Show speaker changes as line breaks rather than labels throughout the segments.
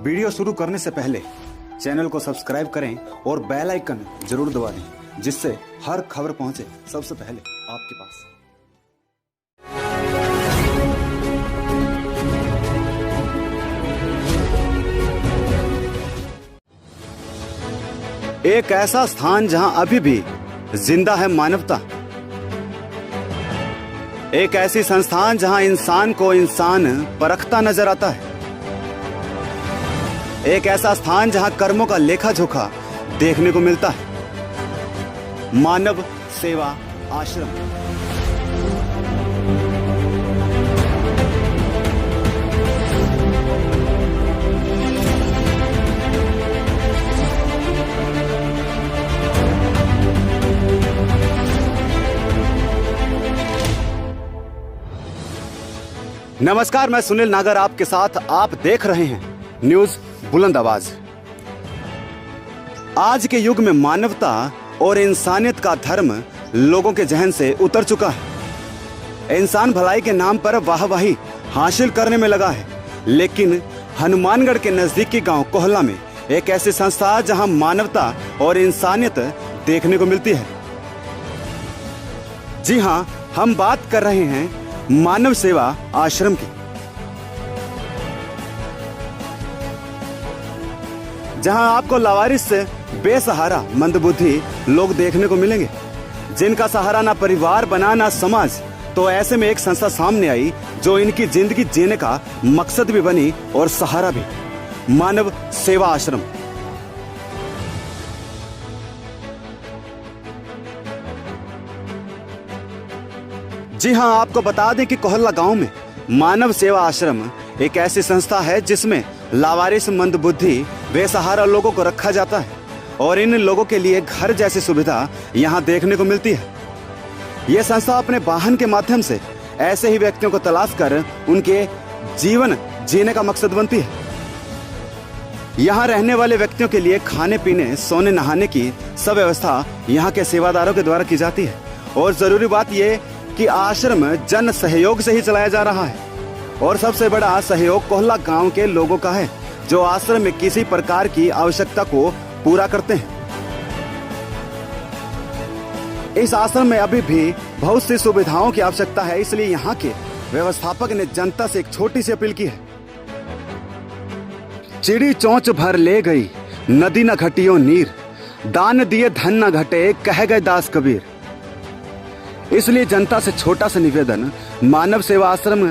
Video शुरू करने से पहले चैनल को सब्सक्राइब करें और बेल आइकन जरूर दबा दें, जिससे हर खबर पहुंचे सबसे पहले आपके पास। एक ऐसा स्थान जहां अभी भी जिंदा है मानवता, एक ऐसी संस्थान जहां इंसान को इंसान परखता नजर आता है, एक ऐसा स्थान जहां कर्मों का लेखा जोखा देखने को मिलता है। मानव सेवा आश्रम। नमस्कार, मैं सुनील नागर आपके साथ। आप देख रहे हैं न्यूज बुलंद आवाज। आज के युग में मानवता और इंसानियत का धर्म लोगों के जहन से उतर चुका है। इंसान भलाई के नाम पर वाहवाही हासिल करने में लगा है, लेकिन हनुमानगढ़ के नजदीकी गांव कोहला में एक ऐसी संस्था जहां मानवता और इंसानियत देखने को मिलती है। जी हां, हम बात कर रहे हैं मानव सेवा आश्रम की, जहां आपको लावारिस से बेसहारा मंदबुद्धि लोग देखने को मिलेंगे, जिनका सहारा ना परिवार बना ना समाज। तो ऐसे में एक संस्था सामने आई जो इनकी जिंदगी जीने का मकसद भी बनी और सहारा भी। मानव सेवा आश्रम। जी हां, आपको बता दें कि कोहला गांव में मानव सेवा आश्रम एक ऐसी संस्था है जिसमें लावारिस मंदबुद्धि बेसहारा लोगों को रखा जाता है और इन लोगों के लिए घर जैसी सुविधा यहां देखने को मिलती है। यह संस्था अपने वाहन के माध्यम से ऐसे ही व्यक्तियों को तलाश कर उनके जीवन जीने का मकसद बनती है। यहां रहने वाले व्यक्तियों के लिए खाने पीने सोने नहाने की सब व्यवस्था यहां के सेवादारों के द्वारा की जाती है। और जरूरी बात यह कि आश्रम जन सहयोग से ही चलाया जा रहा है और सबसे बड़ा सहयोग कोहला गांव के लोगों का है, जो आश्रम में किसी प्रकार की आवश्यकता को पूरा करते हैं। इस आश्रम में अभी भी बहुत सी सुविधाओं की आवश्यकता है, इसलिए यहाँ के व्यवस्थापक ने जनता से एक छोटी सी अपील की है। चिड़ी चोंच भर ले गई नदी न घटियो नीर, दान दिए धन न घटे कह गए दास कबीर। इसलिए जनता से छोटा सा निवेदन, मानव सेवा आश्रम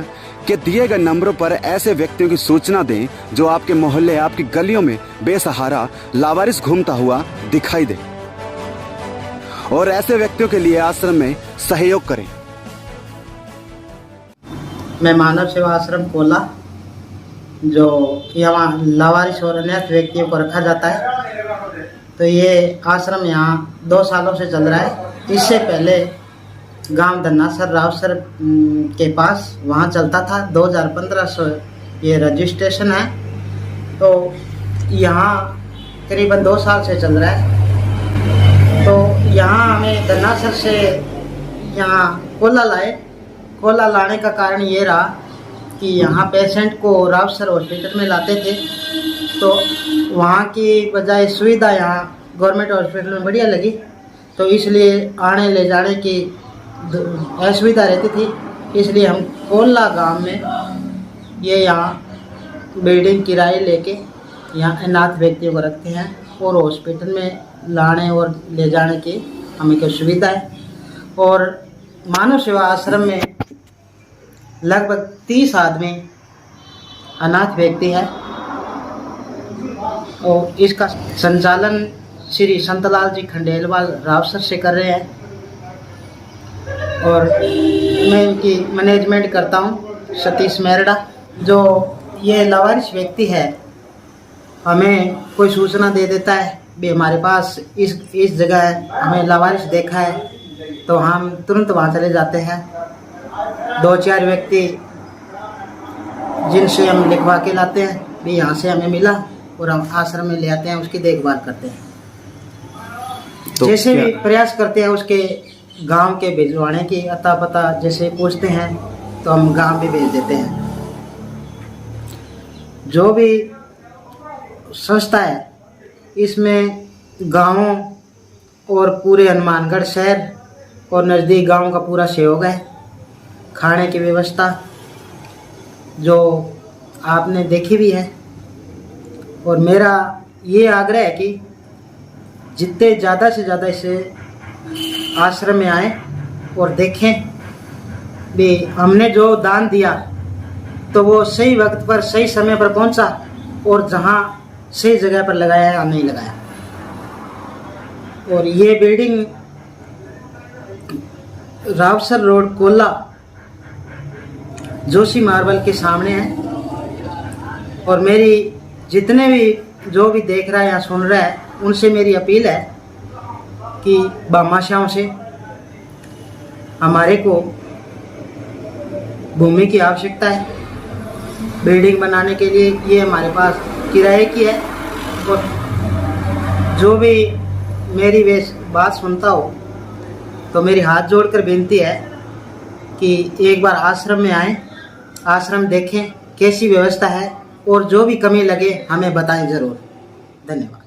के दिए गए नंबरों पर ऐसे व्यक्तियों की सूचना दें जो आपके मोहल्ले आपकी गलियों में बेसहारा लावारिस घूमता हुआ दिखाई दे, और ऐसे व्यक्तियों के लिए आश्रम में सहयोग करें।
मैं मानव सेवा आश्रम कोला, जो यहाँ लावारिस और अनाथ व्यक्तियों को रखा जाता है, तो ये आश्रम यहाँ 2 सालों से चल रहा है। इससे पहले गांव धन्नासर रावसर के पास वहाँ चलता था। 2015 से ये रजिस्ट्रेशन है, तो यहाँ करीबन 2 साल से चल रहा है। तो यहाँ हमें धन्नासर से यहाँ कोला लाए। कोला लाने का कारण ये रहा कि यहाँ पेशेंट को रावसर हॉस्पिटल में लाते थे, तो वहाँ की बजाय सुविधा यहाँ गवर्नमेंट हॉस्पिटल में बढ़िया लगी, तो इसलिए आने ले जाने की असुविधा रहती थी। इसलिए हम कोला गांव में ये यहाँ बिल्डिंग किराए लेके यहाँ अनाथ व्यक्तियों को रखते हैं और हॉस्पिटल में लाने और ले जाने की हमें कोई सुविधा है। और मानव सेवा आश्रम में लगभग 30 आदमी अनाथ व्यक्ति हैं और इसका संचालन श्री संतलाल जी खंडेलवाल रावसर से कर रहे हैं और मैं इनकी मैनेजमेंट करता हूँ, सतीश मेरडा। जो ये लावारिस व्यक्ति है, हमें कोई सूचना दे देता है भी हमारे पास इस जगह हमें लावारिस देखा है, तो हम तुरंत वहाँ चले जाते हैं। 2-4 व्यक्ति जिनसे हम लिखवा के लाते हैं भी यहाँ से हमें मिला, और हम आश्रम में ले आते हैं, उसकी देखभाल करते हैं। तो जैसे भी प्रयास करते हैं उसके गांव के भिजवाने की, अता पता जैसे पूछते हैं तो हम गांव भी भेज देते हैं। जो भी संस्था है इसमें गाँव और पूरे हनुमानगढ़ शहर और नज़दीक गांव का पूरा सहयोग है। खाने की व्यवस्था जो आपने देखी भी है, और मेरा ये आग्रह है कि जितने ज़्यादा से ज़्यादा इसे आश्रम में आए और देखें भी हमने जो दान दिया तो वो सही वक्त पर सही समय पर पहुंचा और जहां सही जगह पर लगाया या नहीं लगाया। और ये building Rawsar road Cola Joshi marble के सामने है। और मेरी जितने भी जो भी देख रहा है या सुन रहा है उनसे मेरी अपील है कि भामाशाहों से हमारे को भूमि की आवश्यकता है बिल्डिंग बनाने के लिए। ये हमारे पास किराए की है और जो भी मेरी वे बात सुनता हो तो मेरी हाथ जोड़कर विनती है कि एक बार आश्रम में आएं, आश्रम देखें कैसी व्यवस्था है और जो भी कमी लगे हमें बताएं ज़रूर। धन्यवाद।